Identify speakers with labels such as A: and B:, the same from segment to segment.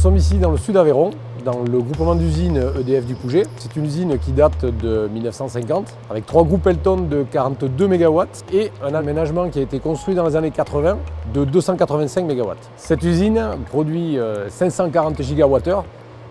A: sommes ici dans le sud Aveyron, dans le groupement d'usines EDF du Pouget. C'est une usine qui date de 1950, avec 3 groupes Elton de 42 MW et un aménagement qui a été construit dans les années 80 de 285 MW. Cette usine produit 540 GWh,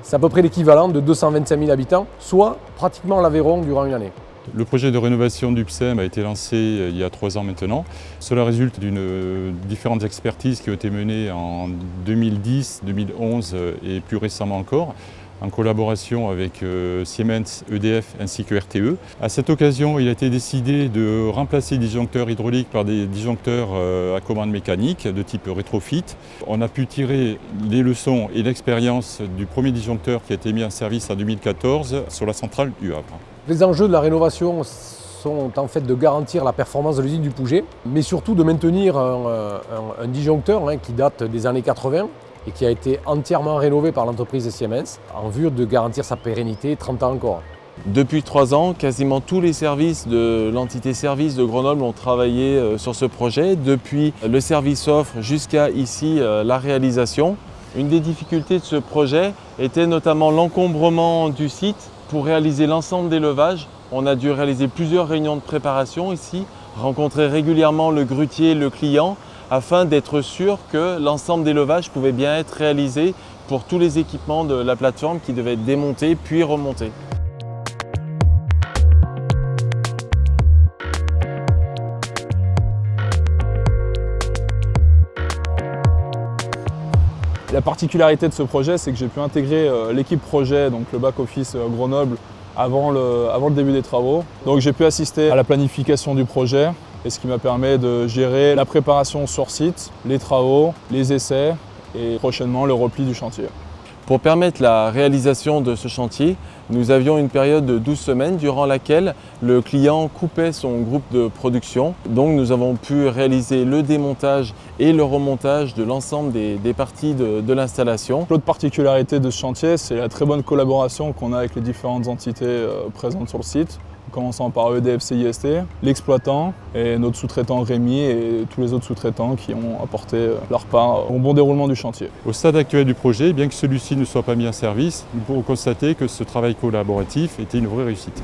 A: c'est à peu près l'équivalent de 225 000 habitants, soit pratiquement l'Aveyron durant une année.
B: Le projet de rénovation du PSEM a été lancé il y a 3 ans maintenant. Cela résulte d'une différentes expertises qui ont été menées en 2010, 2011 et plus récemment encore, en collaboration avec Siemens, EDF ainsi que RTE. À cette occasion, il a été décidé de remplacer les disjoncteurs hydrauliques par des disjoncteurs à commande mécanique de type rétrofit. On a pu tirer les leçons et l'expérience du premier disjoncteur qui a été mis en service en 2014 sur la centrale du Havre. Les
A: enjeux de la rénovation sont en fait de garantir la performance de l'usine du Pouget, mais surtout de maintenir un disjoncteur qui date des années 80 et qui a été entièrement rénové par l'entreprise Siemens en vue de garantir sa pérennité 30 ans encore.
C: Depuis 3 ans, quasiment tous les services de l'entité service de Grenoble ont travaillé sur ce projet, depuis le service offre jusqu'à ici la réalisation. Une des difficultés de ce projet était notamment l'encombrement du site. Pour réaliser l'ensemble des levages, on a dû réaliser plusieurs réunions de préparation ici, rencontrer régulièrement le grutier, le client, afin d'être sûr que l'ensemble des levages pouvait bien être réalisé pour tous les équipements de la plateforme qui devaient être démontés puis remontés.
D: La particularité de ce projet, c'est que j'ai pu intégrer l'équipe projet, donc le back-office Grenoble, avant le début des travaux. Donc j'ai pu assister à la planification du projet, et ce qui m'a permis de gérer la préparation sur site, les travaux, les essais et prochainement le repli du chantier.
C: Pour permettre la réalisation de ce chantier, nous avions une période de 12 semaines durant laquelle le client coupait son groupe de production. Donc nous avons pu réaliser le démontage et le remontage de l'ensemble des parties de l'installation.
D: L'autre particularité de ce chantier, c'est la très bonne collaboration qu'on a avec les différentes entités présentes sur le site. Commençant par EDF CIST, l'exploitant et notre sous-traitant Rémi et tous les autres sous-traitants qui ont apporté leur part au bon déroulement du chantier.
B: Au stade actuel du projet, bien que celui-ci ne soit pas mis en service, nous pouvons constater que ce travail collaboratif était une vraie réussite.